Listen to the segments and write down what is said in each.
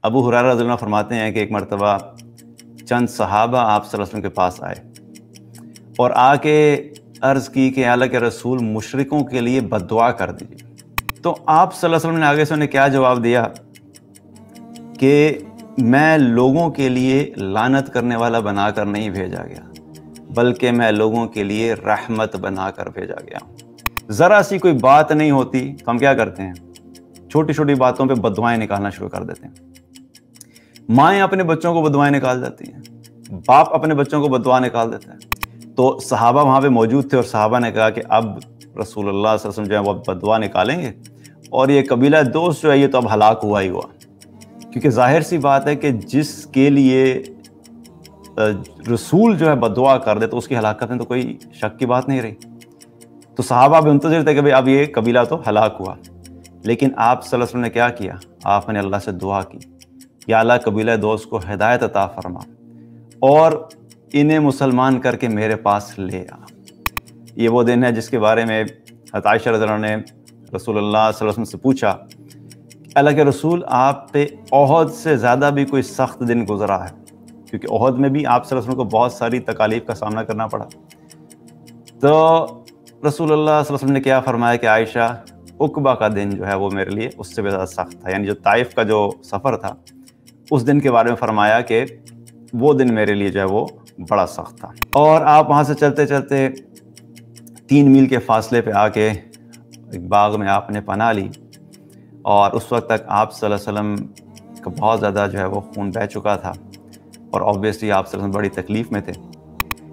ابو ہریرہ رضی اللہ عنہ فرماتے ہیں کہ ایک مرتبہ چند صحابہ آپ صلی اللہ علیہ وسلم کے پاس آئے اور آ کے عرض کی کہ اللہ کے رسول مشرکوں کے لیے بد دعا کر دیجیے. تو آپ صلی اللہ علیہ وسلم نے آگے سے انہیں کیا جواب دیا کہ میں لوگوں کے لیے لعنت کرنے والا بنا کر نہیں بھیجا گیا، بلکہ میں لوگوں کے لیے رحمت بنا کر بھیجا گیا ہوں. ذرا سی کوئی بات نہیں ہوتی تو ہم کیا کرتے ہیں؟ چھوٹی چھوٹی باتوں پہ بد دعائیں نکالنا شروع کر دیتے ہیں. مائیں اپنے بچوں کو بد دعائیں نکال جاتی ہیں، باپ اپنے بچوں کو بد دعا نکال دیتا ہے. تو صحابہ وہاں پہ موجود تھے اور صحابہ نے کہا کہ اب رسول اللہ صلی اللہ علیہ وسلم جو ہے وہ بد دعا نکالیں گے اور یہ قبیلہ دوست جو ہے یہ تو اب ہلاک ہوا ہی ہوا. کیونکہ ظاہر سی بات ہے کہ جس کے لیے رسول جو ہے بد دعا کر دے تو اس کی ہلاکت میں تو کوئی شک کی بات نہیں رہی. تو صحابہ بھی منتظر تھے کہ بھئی اب یہ قبیلہ تو ہلاک ہوا. لیکن آپ صلی اللہ علیہ وسلم نے کیا کیا؟ آپ نے اللہ سے دعا کی، یا اللہ قبیلہ دوست کو ہدایت عطا فرما اور انہیں مسلمان کر کے میرے پاس لے آ. یہ وہ دن ہے جس کے بارے میں حضرت عائشہ رضی اللہ عنہا نے رسول اللہ صلی اللہ علیہ وسلم سے پوچھا، اللہ کے رسول آپ پہ احد سے زیادہ بھی کوئی سخت دن گزرا ہے؟ کیونکہ احد میں بھی آپ صلی اللہ علیہ وسلم کو بہت ساری تکالیف کا سامنا کرنا پڑا. تو رسول اللہ صلی اللہ علیہ وسلم نے کیا فرمایا کہ عائشہ عقبہ کا دن جو ہے وہ میرے لیے اس سے بھی زیادہ سخت تھا. یعنی جو طائف کا جو سفر تھا اس دن کے بارے میں فرمایا کہ وہ دن میرے لیے جو ہے وہ بڑا سخت تھا. اور آپ وہاں سے چلتے چلتے 3 میل کے فاصلے پہ آ کے ایک باغ میں آپ نے پناہ لی اور اس وقت تک آپ صلی اللہ علیہ وسلم کا بہت زیادہ جو ہے وہ خون بہہ چکا تھا اور آبویسلی آپ صلی اللہ علیہ وسلم بڑی تکلیف میں تھے.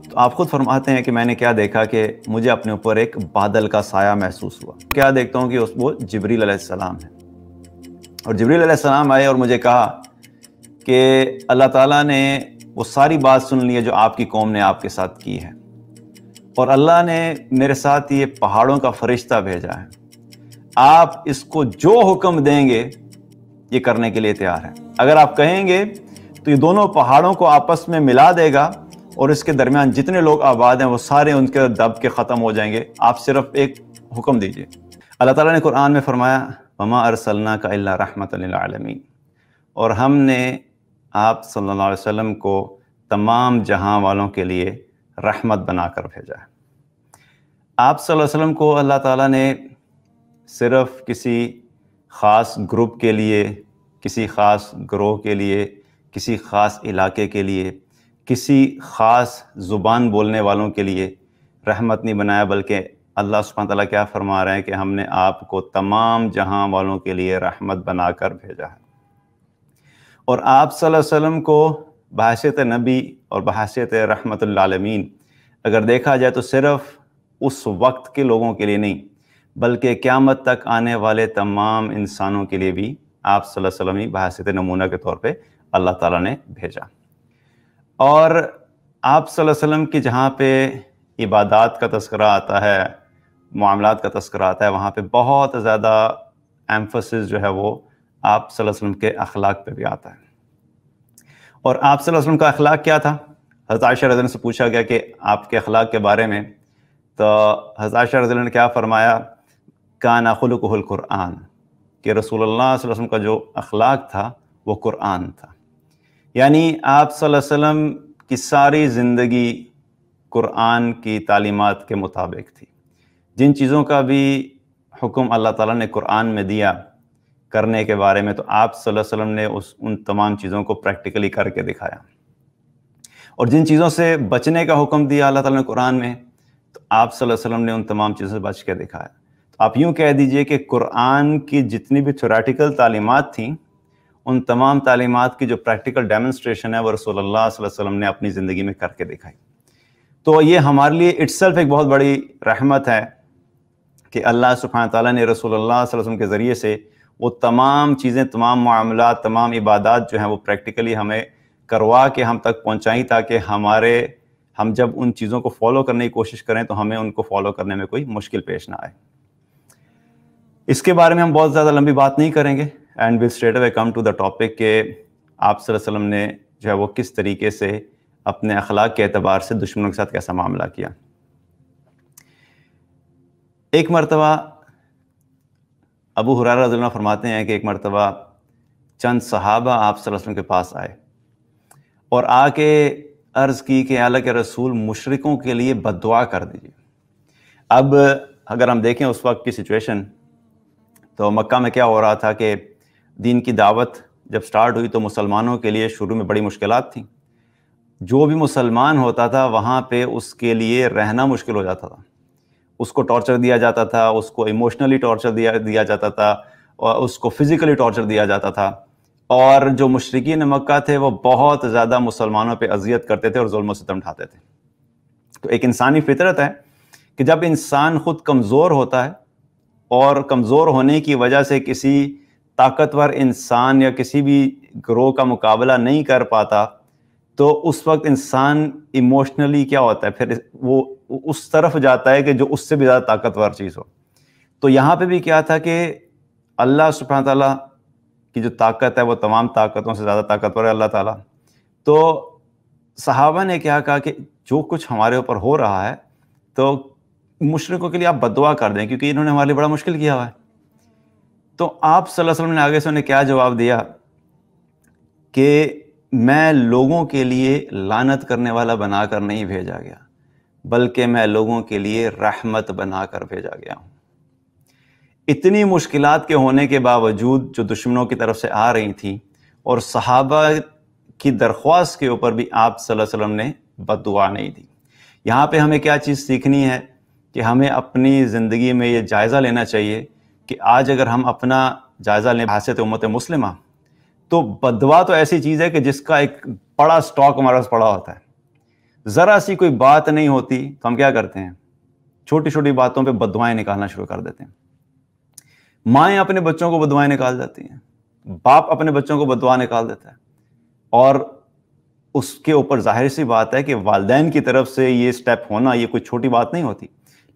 تو آپ خود فرماتے ہیں کہ میں نے کیا دیکھا کہ مجھے اپنے اوپر ایک بادل کا سایہ محسوس ہوا. کیا دیکھتا ہوں کہ وہ جبریل علیہ السلام ہے اور جبریل علیہ السلام آئے اور مجھے کہا کہ اللہ تعالیٰ نے وہ ساری بات سن لی ہے جو آپ کی قوم نے آپ کے ساتھ کی ہے اور اللہ نے میرے ساتھ یہ پہاڑوں کا فرشتہ بھیجا ہے. آپ اس کو جو حکم دیں گے یہ کرنے کے لیے تیار ہے. اگر آپ کہیں گے تو یہ دونوں پہاڑوں کو آپس میں ملا دے گا اور اس کے درمیان جتنے لوگ آباد ہیں وہ سارے ان کے دب کے ختم ہو جائیں گے. آپ صرف ایک حکم دیجئے. اللہ تعالیٰ نے قرآن میں فرمایا وَمَا أَرْسَلْنَاكَ إِلَّا رَحْمَةً لِلْعَالَمِينَ، اور ہم نے آپ صلی اللہ علیہ وسلم کو تمام جہاں والوں کے لیے رحمت بنا کر بھیجا ہے. آپ صلی اللہ علیہ وسلم کو اللہ تعالیٰ نے صرف کسی خاص گروپ کے لیے، کسی خاص گروہ کے لیے، کسی خاص علاقے کے لیے، کسی خاص زبان بولنے والوں کے لیے رحمت نہیں بنایا، بلکہ اللہ سبحانہ تعالیٰ کیا فرما رہے ہیں کہ ہم نے آپ کو تمام جہاں والوں کے لیے رحمت بنا کر بھیجا ہے. اور آپ صلی اللہ علیہ وسلم کو بحیثیت نبی اور بحیثیت رحمت للعالمین اگر دیکھا جائے تو صرف اس وقت کے لوگوں کے لیے نہیں بلکہ قیامت تک آنے والے تمام انسانوں کے لیے بھی آپ صلی اللہ علیہ وسلم ہی بحیثیت نمونہ کے طور پہ اللہ تعالیٰ نے بھیجا. اور آپ صلی اللہ علیہ وسلم کی جہاں پہ عبادات کا تذکرہ آتا ہے، معاملات کا تذکرہ آتا ہے، وہاں پہ بہت زیادہ ایمفسس جو ہے وہ آپ صلی اللہ علیہ وسلم کے اخلاق پہ بھی آتا ہے. اور آپ صلی اللہ علیہ وسلم کا اخلاق کیا تھا؟ حضرت عائشہ رضی اللہ عنہا سے پوچھا گیا کہ آپ کے اخلاق کے بارے میں، تو حضرت عائشہ رضی اللہ عنہا نے کیا فرمایا؟ کان خلقہ القرآن، کہ رسول اللہ صلی اللہ علیہ وسلم کا جو اخلاق تھا وہ قرآن تھا. یعنی آپ صلی اللہ علیہ وسلم کی ساری زندگی قرآن کی تعلیمات کے مطابق تھی. جن چیزوں کا بھی حکم اللہ تعالیٰ نے قرآن میں دیا کرنے کے بارے میں، تو آپ صلی اللہ علیہ وسلم نے ان تمام چیزوں کو پریکٹیکلی کر کے دکھایا. اور جن چیزوں سے بچنے کا حکم دیا اللہ تعالیٰ نے قرآن میں، تو آپ صلی اللہ علیہ وسلم نے ان تمام چیزوں سے بچ کے دکھایا. تو آپ یوں کہہ دیجئے کہ قرآن کی جتنی بھی تھیوریٹیکل تعلیمات تھیں ان تمام تعلیمات کی جو پریکٹیکل ڈیمونسٹریشن ہے وہ رسول اللہ صلی اللہ علیہ وسلم نے اپنی زندگی میں کر کے دکھائی. تو یہ ہمارے لیے اٹسیلف ایک بہت بڑی رحمت ہے کہ اللہ سبحانہ تعالیٰ نے رسول اللہ صلی اللہ علیہ وسلم کے ذریعے سے وہ تمام چیزیں، تمام معاملات، تمام عبادات جو ہیں وہ پریکٹیکلی ہمیں کروا کے ہم تک پہنچائیں، تاکہ ہم جب ان چیزوں کو فالو کرنے کی کوشش کریں تو ہمیں ان کو فالو کرنے میں کوئی مشکل پیش نہ آئے. اس کے بارے میں ہم بہت زیادہ لمبی بات نہیں کریں گے، and will straight away come to the topic کہ آپ صلی اللہ علیہ وسلم نے جو ہے وہ کس طریقے سے اپنے اخلاق کے اعتبار سے دشمنوں کے ساتھ کیسا معاملہ کیا. ایک مرتبہ ابو ہریرہ رضی اللہ عنہ فرماتے ہیں کہ ایک مرتبہ چند صحابہ آپ صلی اللہ علیہ وسلم کے پاس آئے اور آ کے عرض کی کہ اللہ کے رسول مشرکوں کے لیے بد دعا کر دیجیے۔ اب اگر ہم دیکھیں اس وقت کی سچویشن، تو مکہ میں کیا ہو رہا تھا کہ دین کی دعوت جب سٹارٹ ہوئی تو مسلمانوں کے لیے شروع میں بڑی مشکلات تھیں۔ جو بھی مسلمان ہوتا تھا وہاں پہ اس کے لیے رہنا مشکل ہو جاتا تھا، اس کو ٹارچر دیا جاتا تھا، اس کو ایموشنلی ٹارچر دیا جاتا تھا، اور اس کو فزیکلی ٹارچر دیا جاتا تھا، اور جو مشرکین مکہ تھے وہ بہت زیادہ مسلمانوں پہ اذیت کرتے تھے اور ظلم و ستم ڈھاتے تھے۔ تو ایک انسانی فطرت ہے کہ جب انسان خود کمزور ہوتا ہے اور کمزور ہونے کی وجہ سے کسی طاقتور انسان یا کسی بھی گروہ کا مقابلہ نہیں کر پاتا، تو اس وقت انسان ایموشنلی کیا ہوتا ہے، پھر وہ اس طرف جاتا ہے کہ جو اس سے بھی زیادہ طاقتور چیز ہو۔ تو یہاں پہ بھی کیا تھا کہ اللہ سبحانہ تعالیٰ کی جو طاقت ہے وہ تمام طاقتوں سے زیادہ طاقتور ہے اللہ تعالیٰ۔ تو صحابہ نے کیا کہا کہ جو کچھ ہمارے اوپر ہو رہا ہے تو مشرکوں کے لیے آپ بد دعا کر دیں، کیونکہ انہوں نے ہمارے لیے بڑا مشکل کیا ہوا ہے۔ تو آپ صلی اللہ علیہ وسلم نے آگے سے انہیں کیا جواب دیا کہ میں لوگوں کے لیے لعنت کرنے والا بنا کر نہیں بھیجا گیا، بلکہ میں لوگوں کے لیے رحمت بنا کر بھیجا گیا ہوں۔ اتنی مشکلات کے ہونے کے باوجود جو دشمنوں کی طرف سے آ رہی تھیں اور صحابہ کی درخواست کے اوپر بھی آپ صلی اللہ علیہ وسلم نے بد دعا نہیں دی۔ یہاں پہ ہمیں کیا چیز سیکھنی ہے کہ ہمیں اپنی زندگی میں یہ جائزہ لینا چاہیے کہ آج اگر ہم اپنا جائزہ لیں حیثیت امت مسلمہ، تو بد دعا تو ایسی چیز ہے کہ جس کا ایک بڑا سٹاک ہمارے پاس پڑا ہوتا ہے۔ ذرا سی کوئی بات نہیں ہوتی تو ہم کیا کرتے ہیں، چھوٹی چھوٹی باتوں پہ بد دعائیں نکالنا شروع کر دیتے ہیں۔ مائیں اپنے بچوں کو بد دعائیں نکال جاتی ہیں، باپ اپنے بچوں کو بد دعا نکال دیتا ہے، اور اس کے اوپر ظاہر سی بات ہے کہ والدین کی طرف سے یہ سٹیپ ہونا یہ کوئی چھوٹی بات نہیں ہوتی۔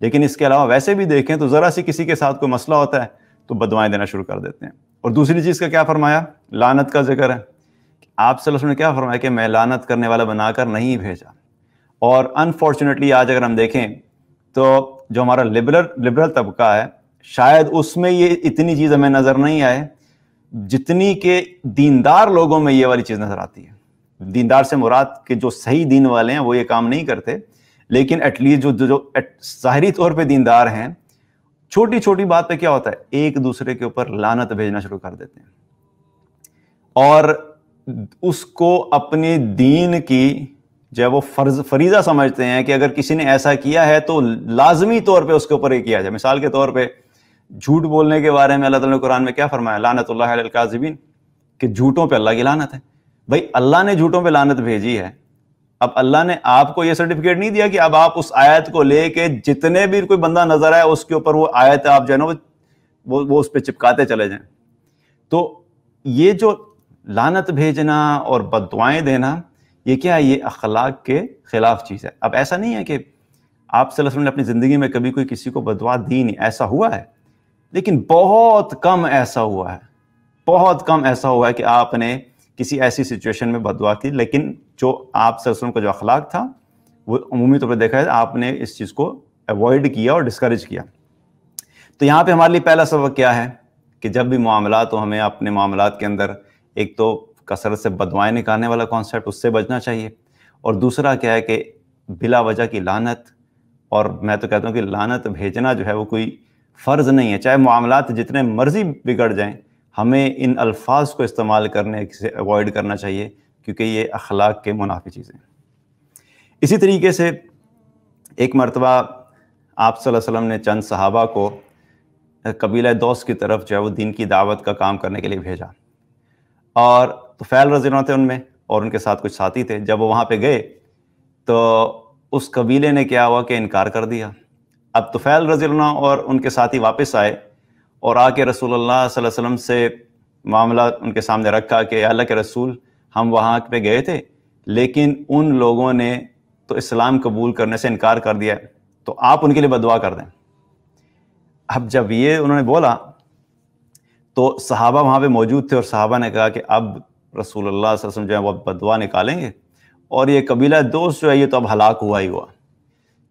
لیکن اس کے علاوہ ویسے بھی دیکھیں تو ذرا سی کسی کے ساتھ کوئی مسئلہ ہوتا ہے تو بد دعائیں دینا شروع کر دیتے ہیں۔ اور دوسری چیز کا کیا فرمایا، لعنت کا ذکر ہے۔ آپ صلی اللہ علیہ وسلم نے کیا فرمایا کہ میں لعنت کرنے والا بنا کر نہیں بھیجا۔ اور انفارچونیٹلی آج اگر ہم دیکھیں تو جو ہمارا لبرل طبقہ ہے، شاید اس میں یہ اتنی چیز ہمیں نظر نہیں آئے جتنی کہ دیندار لوگوں میں یہ والی چیز نظر آتی ہے۔ دیندار سے مراد کہ جو صحیح دین والے ہیں وہ یہ کام نہیں کرتے، لیکن ایٹ لیسٹ جو ظاہری طور پہ دیندار ہیں، چھوٹی چھوٹی بات پہ کیا ہوتا ہے، ایک دوسرے کے اوپر لعنت بھیجنا شروع کر دیتے ہیں، اور اس کو اپنے دین کی جو ہے وہ فریضہ سمجھتے ہیں کہ اگر کسی نے ایسا کیا ہے تو لازمی طور پہ اس کے اوپر یہ کیا جائے۔ مثال کے طور پہ جھوٹ بولنے کے بارے میں اللہ تعالیٰ نے قرآن میں کیا فرمایا، لعنت اللہ علی الکاذبین، کہ جھوٹوں پہ اللہ کی لعنت ہے۔ بھائی اللہ نے جھوٹوں پہ لعنت بھیجی ہے، اب اللہ نے آپ کو یہ سرٹیفکیٹ نہیں دیا کہ اب آپ اس آیت کو لے کے جتنے بھی کوئی بندہ نظر آئے اس کے اوپر وہ آیت آپ جو ہے نا وہ اس پہ چپکاتے چلے جائیں۔ تو یہ جو لعنت بھیجنا اور بد دعائیں دینا، یہ کیا ہے، یہ اخلاق کے خلاف چیز ہے۔ اب ایسا نہیں ہے کہ آپ صلی اللہ علیہ وسلم نے اپنی زندگی میں کبھی کوئی کسی کو بد دعا دی نہیں، ایسا ہوا ہے، لیکن بہت کم ایسا ہوا ہے، بہت کم ایسا ہوا ہے کہ آپ نے کسی ایسی سچویشن میں بد دعا کی۔ لیکن جو آپ صلی اللہ علیہ وسلم کا جو اخلاق تھا وہ عمومی طور پہ دیکھا ہے آپ نے اس چیز کو ایوائڈ کیا اور ڈسکریج کیا۔ تو یہاں پہ ہمارے لیے پہلا سبق کیا ہے کہ جب بھی معاملات ہو، ہمیں اپنے معاملات کے اندر ایک تو کثرت سے بد دعائیں نکالنے والا کانسیپٹ، اس سے بچنا چاہیے، اور دوسرا کیا ہے کہ بلا وجہ کی لعنت، اور میں تو کہتا ہوں کہ لعنت بھیجنا جو ہے وہ کوئی فرض نہیں ہے، چاہے معاملات جتنے مرضی بگڑ جائیں، ہمیں ان الفاظ کو استعمال کرنے سے ایوائڈ کرنا چاہیے، کیونکہ یہ اخلاق کے منافی چیزیں ہیں۔ اسی طریقے سے ایک مرتبہ آپ صلی اللہ علیہ وسلم نے چند صحابہ کو قبیلہ دوس کی طرف جو ہے وہ دین کی دعوت کا کام کرنے کے لیے بھیجا، اور طفیل رضی اللہ عنہ تھے ان میں، اور ان کے ساتھ کچھ ساتھی تھے۔ جب وہ وہاں پہ گئے تو اس قبیلے نے کیا ہوا کہ انکار کر دیا۔ اب طفیل رضی اللہ عنہ اور ان کے ساتھی واپس آئے اور آ کے رسول اللہ صلی اللہ علیہ وسلم سے معاملہ ان کے سامنے رکھا کہ اللہ کے رسول، ہم وہاں پہ گئے تھے لیکن ان لوگوں نے تو اسلام قبول کرنے سے انکار کر دیا ہے، تو آپ ان کے لیے بد دعا کر دیں۔ اب جب یہ انہوں نے بولا تو صحابہ وہاں پہ موجود تھے، اور صحابہ نے کہا کہ اب رسول اللہ صلی اللہ علیہ وسلم جو ہے وہ بد دعا نکالیں گے، اور یہ قبیلہ دوست جو ہے یہ تو اب ہلاک ہوا ہی ہوا،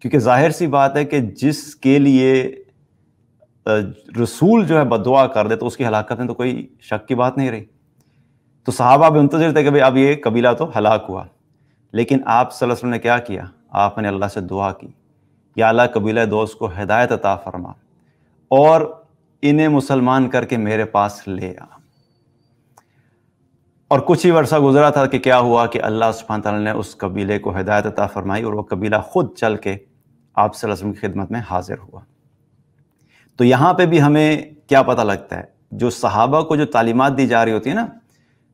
کیونکہ ظاہر سی بات ہے کہ جس کے لیے رسول جو ہے بد دعا کر دے تو اس کی ہلاکت میں تو کوئی شک کی بات نہیں رہی۔ تو صحابہ بھی منتظر تھے کہ بھئی اب یہ قبیلہ تو ہلاک ہوا، لیکن آپ صلی اللہ علیہ وسلم نے کیا کیا؟ آپ نے اللہ سے دعا کی، یا اللہ قبیلہ دوست کو ہدایت عطا فرما اور انہیں مسلمان کر کے میرے پاس لے آ۔ اور کچھ ہی عرصہ گزرا تھا کہ کیا ہوا کہ اللہ سبحانہ تعالیٰ نے اس قبیلے کو ہدایت عطا فرمائی اور وہ قبیلہ خود چل کے آپ صلی اللہ علیہ وسلم کی خدمت میں حاضر ہوا۔ تو یہاں پہ بھی ہمیں کیا پتہ لگتا ہے؟ جو صحابہ کو جو تعلیمات دی جا رہی ہوتی ہیں نا،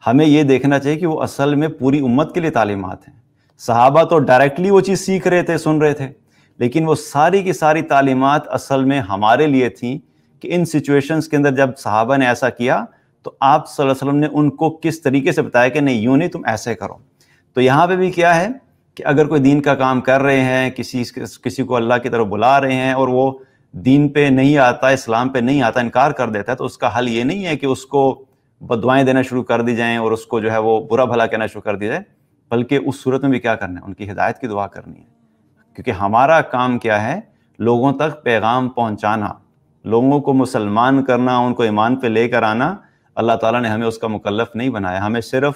ہمیں یہ دیکھنا چاہیے کہ وہ اصل میں پوری امت کے لیے تعلیمات ہیں۔ صحابہ تو ڈائریکٹلی وہ چیز سیکھ رہے تھے، سن رہے تھے، لیکن وہ ساری کی ساری تعلیمات اصل میں ہمارے لیے تھیں کہ ان سچویشنز کے اندر جب صحابہ نے ایسا کیا تو آپ صلی اللہ علیہ وسلم نے ان کو کس طریقے سے بتایا کہ نہیں، یوں نہیں، تم ایسے کرو۔ تو یہاں پہ بھی کیا ہے کہ اگر کوئی دین کا کام کر رہے ہیں، کسی کو اللہ کی طرف بلا رہے ہیں اور وہ دین پہ نہیں آتا، اسلام پہ نہیں آتا، انکار کر دیتا ہے، تو اس کا حل یہ نہیں ہے کہ اس کو بددعائیں دینا شروع کر دی جائیں اور اس کو جو ہے وہ برا بھلا کہنا شروع کر دی جائے، بلکہ اس صورت میں بھی کیا کرنا ہے؟ ان کی ہدایت کی دعا کرنی ہے، کیونکہ ہمارا کام کیا ہے؟ لوگوں تک پیغام پہنچانا، لوگوں کو مسلمان کرنا، ان کو ایمان پہ لے کر آنا۔ اللہ تعالیٰ نے ہمیں اس کا مکلف نہیں بنایا، ہمیں صرف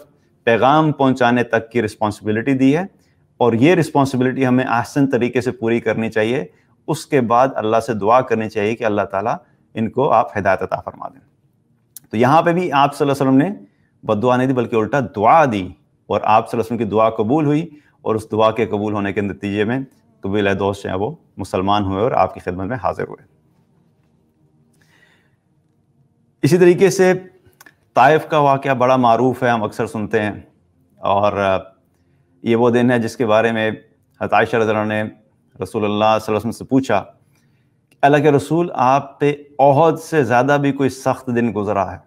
پیغام پہنچانے تک کی رسپانسبلٹی دی ہے، اور یہ رسپانسبلٹی ہمیں احسن طریقے سے پوری کرنی چاہیے۔ اس کے بعد اللہ سے دعا کرنی چاہیے کہ اللہ تعالیٰ ان کو آپ ہدایت عطا فرما دیں۔ تو یہاں پہ بھی آپ صلی اللہ علیہ وسلم نے بد دعا نہیں دی بلکہ الٹا دعا دی، اور آپ صلی اللہ علیہ وسلم کی دعا قبول ہوئی، اور اس دعا کے قبول ہونے کے نتیجے میں قبیلہ دوست ہیں وہ مسلمان ہوئے اور آپ کی خدمت میں حاضر ہوئے۔ اسی طریقے سے طائف کا واقعہ بڑا معروف ہے، ہم اکثر سنتے ہیں، اور یہ وہ دن ہے جس کے بارے میں حضرت عائشہ رضی اللہ عنہ نے رسول اللہ صلی اللہ علیہ وسلم سے پوچھا کہ اللہ کے رسول، آپ پہ احد سے زیادہ بھی کوئی سخت دن گزرا ہے؟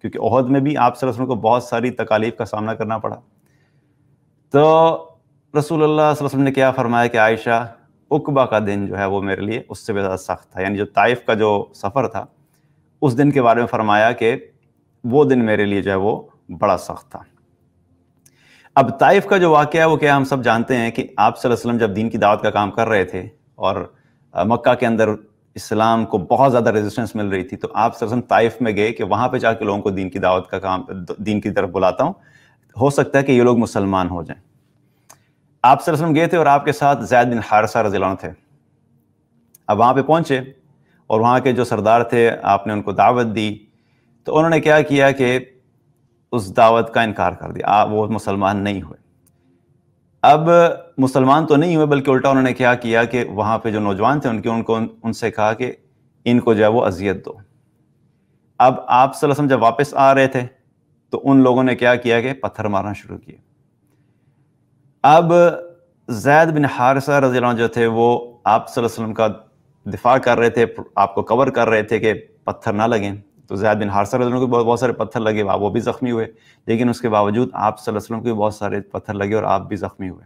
کیونکہ احد میں بھی آپ صلی اللہ علیہ وسلم کو بہت ساری تکالیف کا سامنا کرنا پڑا۔ تو رسول اللہ صلی اللہ علیہ وسلم نے کیا فرمایا کہ عائشہ، عقبہ کا دن جو ہے وہ میرے لیے اس سے بھی زیادہ سخت تھا، یعنی جو طائف کا جو سفر تھا اس دن کے بارے میں فرمایا کہ وہ دن میرے لیے جو ہے وہ بڑا سخت تھا۔ اب طائف کا جو واقعہ ہے وہ کیا، ہم سب جانتے ہیں کہ آپ صلی اللہ علیہ وسلم جب دین کی دعوت کا کام کر رہے تھے اور مکہ کے اندر اسلام کو بہت زیادہ ریزسٹنس مل رہی تھی، تو آپ صلی اللہ علیہ وسلم طائف میں گئے کہ وہاں پہ جا کے لوگوں کو دین کی دعوت کا کام، دین کی طرف بلاتا ہوں، ہو سکتا ہے کہ یہ لوگ مسلمان ہو جائیں۔ آپ صلی اللہ علیہ وسلم گئے تھے اور آپ کے ساتھ زید بن حارثہ رضی اللہ عنہ تھے۔ اب وہاں پہ پہنچے اور وہاں کے جو سردار تھے، آپ نے ان کو دعوت دی، تو انہوں نے کیا کیا کہ اس دعوت کا انکار کر دیا، وہ مسلمان نہیں ہوئے۔ اب مسلمان تو نہیں ہوئے بلکہ الٹا انہوں نے کیا کیا کہ وہاں پہ جو نوجوان تھے ان سے کہا کہ ان کو جو ہے وہ اذیت دو۔ اب آپ صلی اللہ علیہ وسلم جب واپس آ رہے تھے تو ان لوگوں نے کیا کیا کہ پتھر مارنا شروع کیے۔ اب زید بن حارثہ رضی اللہ عنہ جو تھے وہ آپ صلی اللہ علیہ وسلم کا دفاع کر رہے تھے، آپ کو کور کر رہے تھے کہ پتھر نہ لگیں، تو زید بن حارثہ رضی اللہ عنہ کو بہت سارے پتھر لگے، وہ بھی زخمی ہوئے، لیکن اس کے باوجود آپ صلی اللہ علیہ وسلم کو بھی بہت سارے پتھر لگے اور آپ بھی زخمی ہوئے۔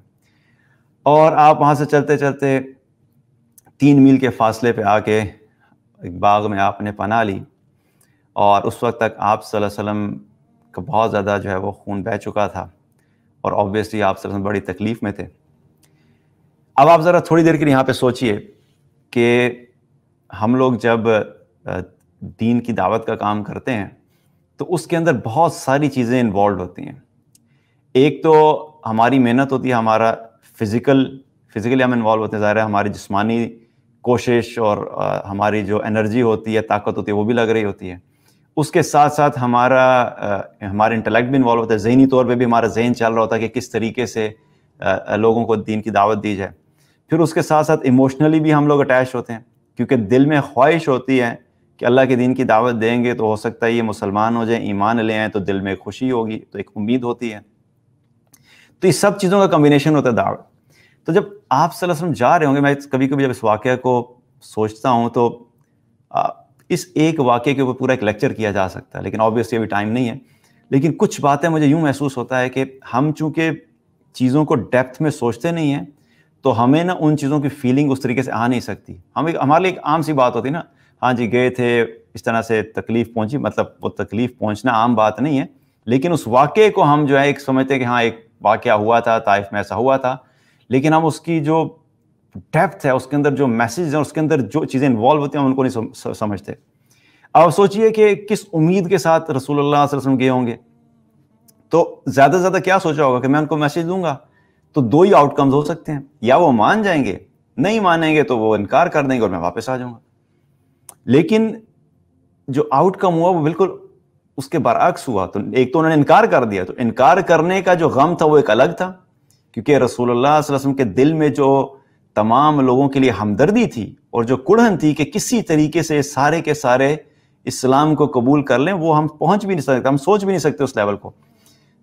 اور آپ وہاں سے چلتے چلتے 3 میل کے فاصلے پہ آ کے ایک باغ میں آپ نے پناہ لی، اور اس وقت تک آپ صلی اللہ علیہ وسلم کا بہت زیادہ جو ہے وہ خون بہہ چکا تھا، اور آبویسلی آپ صلی اللہ علیہ وسلم بڑی تکلیف میں تھے۔ اب آپ ذرا تھوڑی دیر کے لیے یہاں پہ سوچئے کہ ہم لوگ جب دین کی دعوت کا کام کرتے ہیں تو اس کے اندر بہت ساری چیزیں انوالوڈ ہوتی ہیں۔ ایک تو ہماری محنت ہوتی ہے، ہمارا فزیکلی ہم انوالو ہوتے ہیں، ظاہر ہے ہماری جسمانی کوشش اور ہماری جو انرجی ہوتی ہے، طاقت ہوتی ہے، وہ بھی لگ رہی ہوتی ہے۔ اس کے ساتھ ساتھ ہمارا انٹلیکٹ بھی انوالو ہوتا ہے، ذہنی طور پہ بھی ہمارا ذہن چل رہا ہوتا ہے کہ کس طریقے سے لوگوں کو دین کی دعوت دی جائے۔ پھر اس کے ساتھ ساتھ ایموشنلی بھی ہم لوگ اٹیچ ہوتے ہیں، کیونکہ دل میں خواہش ہوتی ہے کہ اللہ کے دین کی دعوت دیں گے تو ہو سکتا ہے یہ مسلمان ہو جائیں، ایمان لے آئیں، تو دل میں خوشی ہوگی، تو ایک امید ہوتی ہے۔ تو یہ سب چیزوں کا کمبینیشن ہوتا ہے دعوت۔ تو جب آپ صلی اللہ علیہ وسلم جا رہے ہوں گے، میں کبھی کبھی جب اس واقعہ کو سوچتا ہوں تو اس ایک واقعے کے اوپر پورا ایک لیکچر کیا جا سکتا ہے، لیکن آبویسلی ابھی ٹائم نہیں ہے۔ لیکن کچھ باتیں مجھے یوں محسوس ہوتا ہے کہ ہم چونکہ چیزوں کو ڈیپتھ میں سوچتے نہیں ہیں تو ہمیں نا ان چیزوں کی فیلنگ اس طریقے سے آ نہیں سکتی۔ ہمارے لیے ایک عام سی بات ہوتی ہے نا، ہاں جی گئے تھے، اس طرح سے تکلیف پہنچی، مطلب وہ تکلیف پہنچنا عام بات نہیں ہے، لیکن اس واقعے کو ہم جو ہے ایک سمجھتے ہیں کہ ہاں ایک واقعہ ہوا تھا، طائف میں ایسا ہوا تھا، لیکن ہم اس کی جو ڈیپتھ ہے، اس کے اندر جو میسیج ہیں، اس کے اندر جو چیزیں انوالو ہوتی ہیں، ہم ان کو نہیں سمجھتے۔ اب سوچئے کہ کس امید کے ساتھ رسول اللہ صلی اللہ علیہ وسلم گئے ہوں گے، تو زیادہ سے زیادہ کیا سوچا ہوگا کہ میں ان کو میسج دوں گا تو دو ہی آؤٹ کمز ہو سکتے ہیں، یا وہ مان جائیں گے، نہیں مانیں گے تو وہ انکار کر دیں گے اور میں واپس آ جاؤں گا۔ لیکن جو آؤٹ کم ہوا وہ بالکل اس کے برعکس ہوا۔ تو ایک تو انہوں نے انکار کر دیا، تو انکار کرنے کا جو غم تھا وہ ایک الگ تھا، کیونکہ رسول اللہ صلی اللہ علیہ وسلم کے دل میں جو تمام لوگوں کے لیے ہمدردی تھی اور جو کڑھن تھی کہ کسی طریقے سے سارے کے سارے اسلام کو قبول کر لیں، وہ ہم پہنچ بھی نہیں سکتے، ہم سوچ بھی نہیں سکتے اس لیول کو۔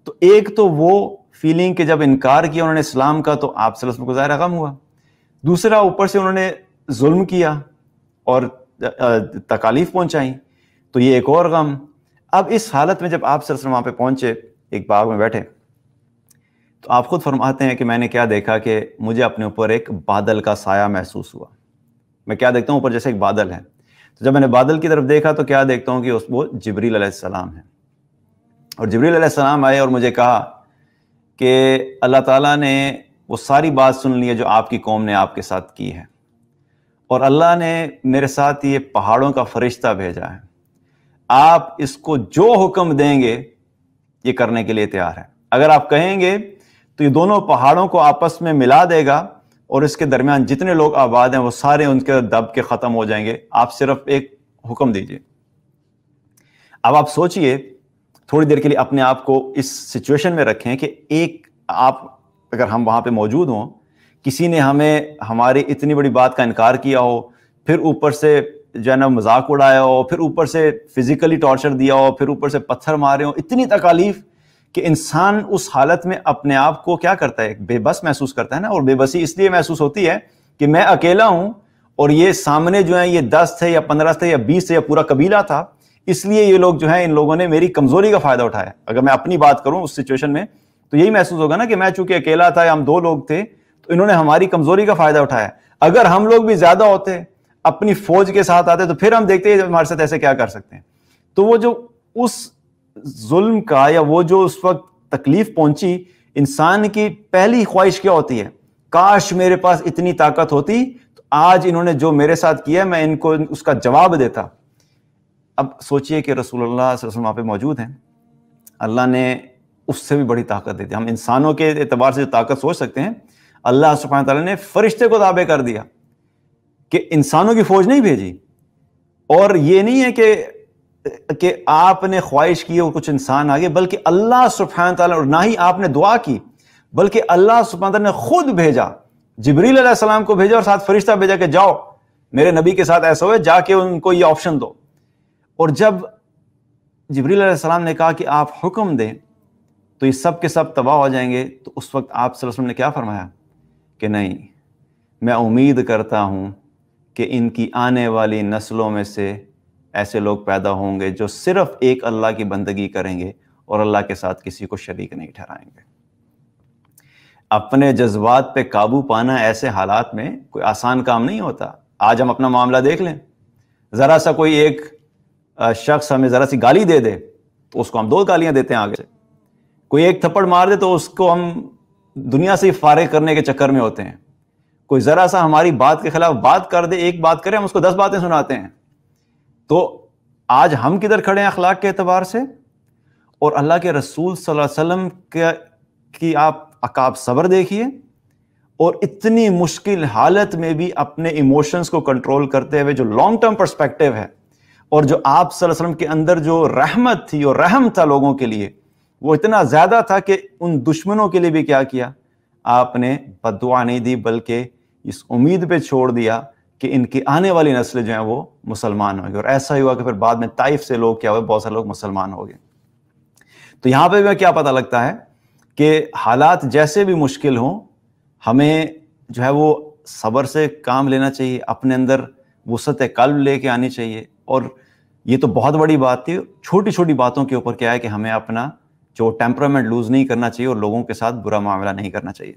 تو ایک تو وہ فیلنگ کہ جب انکار کیا انہوں نے اسلام کا تو آپ صلی اللہ علیہ وسلم کو ظاہر غم ہوا، دوسرا اوپر سے انہوں نے ظلم کیا اور تکالیف پہنچائیں تو یہ ایک اور غم۔ اب اس حالت میں جب آپ صلی اللہ علیہ وسلم وہاں پہ پہنچے، ایک باغ میں بیٹھے، تو آپ خود فرماتے ہیں کہ میں نے کیا دیکھا کہ مجھے اپنے اوپر ایک بادل کا سایہ محسوس ہوا۔ میں کیا دیکھتا ہوں اوپر جیسے ایک بادل ہے، تو جب میں نے بادل کی طرف دیکھا تو کیا دیکھتا ہوں کہ وہ جبریل علیہ السلام ہے، اور جبریل علیہ السلام آئے اور مجھے کہا کہ اللہ تعالیٰ نے وہ ساری بات سن لی ہے جو آپ کی قوم نے آپ کے ساتھ کی ہے، اور اللہ نے میرے ساتھ یہ پہاڑوں کا فرشتہ بھیجا ہے، آپ اس کو جو حکم دیں گے یہ کرنے کے لیے تیار ہے۔ اگر آپ کہیں گے تو یہ دونوں پہاڑوں کو آپس میں ملا دے گا اور اس کے درمیان جتنے لوگ آباد ہیں وہ سارے ان کے دب کے ختم ہو جائیں گے، آپ صرف ایک حکم دیجئے۔ اب آپ سوچئے تھوڑی دیر کے لیے اپنے آپ کو اس سچویشن میں رکھیں کہ ایک آپ اگر ہم وہاں پہ موجود ہوں، کسی نے ہمیں ہماری اتنی بڑی بات کا انکار کیا ہو، پھر اوپر سے جو ہے نا مذاق اڑایا ہو، پھر اوپر سے فزیکلی ٹارچر دیا ہو، پھر اوپر سے پتھر مارے ہو، اتنی تکالیف کہ انسان اس حالت میں اپنے آپ کو کیا کرتا ہے، بے بس محسوس کرتا ہے نا۔ اور بے بسی اس لیے محسوس ہوتی ہے کہ میں اکیلا ہوں اور یہ سامنے جو ہیں یہ 10 تھے یا 15 تھے یا 20 تھے یا پورا قبیلہ تھا، اس لیے یہ لوگ جو ہیں ان لوگوں نے میری کمزوری کا فائدہ اٹھایا۔ اگر میں اپنی بات کروں اس سچویشن میں تو یہی محسوس ہوگا نا کہ میں چونکہ اکیلا تھا یا ہم 2 لوگ تھے تو انہوں نے ہماری کمزوری کا فائدہ اٹھایا۔ اگر ہم لوگ بھی زیادہ ہوتے، اپنی فوج کے ساتھ آتے، تو پھر ہم دیکھتے ہیں ہمارے ساتھ ایسے کیا کر سکتے ہیں۔ تو وہ جو اس ظلم کا یا وہ جو اس وقت تکلیف پہنچی، انسان کی پہلی خواہش کیا ہوتی ہے، کاش میرے پاس اتنی طاقت ہوتی تو آج انہوں نے جو میرے ساتھ کیا میں ان کو اس کا جواب دیتا۔ اب سوچئے کہ رسول اللہ صلی اللہ علیہ وسلم وہاں پہ موجود ہیں، اللہ نے اس سے بھی بڑی طاقت دے دی۔ ہم انسانوں کے اعتبار سے جو طاقت سوچ سکتے ہیں، اللہ سبحانہ تعالیٰ نے فرشتے کو تابع کر دیا کہ انسانوں کی فوج نہیں بھیجی۔ اور یہ نہیں ہے کہ آپ نے خواہش کی اور کچھ انسان آگے، بلکہ اللہ سبحانہ تعالیٰ، اور نہ ہی آپ نے دعا کی بلکہ اللہ سبحانہ تعالیٰ نے خود بھیجا، جبریل علیہ السلام کو بھیجا اور ساتھ فرشتہ بھیجا کہ جاؤ میرے نبی کے ساتھ ایسا ہوئے، جا کے ان کو یہ آپشن دو۔ اور جب جبریل علیہ السلام نے کہا کہ آپ حکم دیں تو یہ سب کے سب تباہ ہو جائیں گے، تو اس وقت آپ صلی اللہ علیہ وسلم نے کیا فرمایا کہ نہیں، میں امید کرتا ہوں کہ ان کی آنے والی نسلوں میں سے ایسے لوگ پیدا ہوں گے جو صرف ایک اللہ کی بندگی کریں گے اور اللہ کے ساتھ کسی کو شریک نہیں ٹھہرائیں گے۔ اپنے جذبات پہ قابو پانا ایسے حالات میں کوئی آسان کام نہیں ہوتا۔ آج ہم اپنا معاملہ دیکھ لیں، ذرا سا کوئی ایک شخص ہمیں ذرا سی گالی دے دے تو اس کو ہم 2 گالیاں دیتے ہیں آگے سے، کوئی ایک تھپڑ مار دے تو اس کو ہم دنیا سے فارغ کرنے کے چکر میں ہوتے ہیں، کوئی ذرا سا ہماری بات کے خلاف بات کر دے، ایک بات کرے، ہم اس کو 10 باتیں سناتے ہیں۔ تو آج ہم کدھر کھڑے ہیں اخلاق کے اعتبار سے؟ اور اللہ کے رسول صلی اللہ علیہ وسلم کی آپ صبر دیکھیے، اور اتنی مشکل حالت میں بھی اپنے ایموشنز کو کنٹرول کرتے ہوئے جو لانگ ٹرم پرسپیکٹیو ہے، اور جو آپ صلی اللہ علیہ وسلم کے اندر جو رحمت تھی اور رحم تھا لوگوں کے لیے، وہ اتنا زیادہ تھا کہ ان دشمنوں کے لیے بھی کیا آپ نے بد دعا نہیں دی، بلکہ اس امید پہ چھوڑ دیا کہ ان کی آنے والی نسل جو ہیں وہ مسلمان ہوں گے۔ اور ایسا ہی ہوا کہ پھر بعد میں طائف سے لوگ کیا ہوئے، بہت سارے لوگ مسلمان ہو گئے۔ تو یہاں پہ کیا پتہ لگتا ہے کہ حالات جیسے بھی مشکل ہوں، ہمیں جو ہے وہ صبر سے کام لینا چاہیے، اپنے اندر وسعت قلب لے کے آنی چاہیے۔ اور یہ تو بہت بڑی بات تھی، چھوٹی چھوٹی باتوں کے اوپر کیا ہے کہ ہمیں اپنا جو ٹیمپرامنٹ لوز نہیں کرنا چاہیے اور لوگوں کے ساتھ برا معاملہ نہیں کرنا چاہیے۔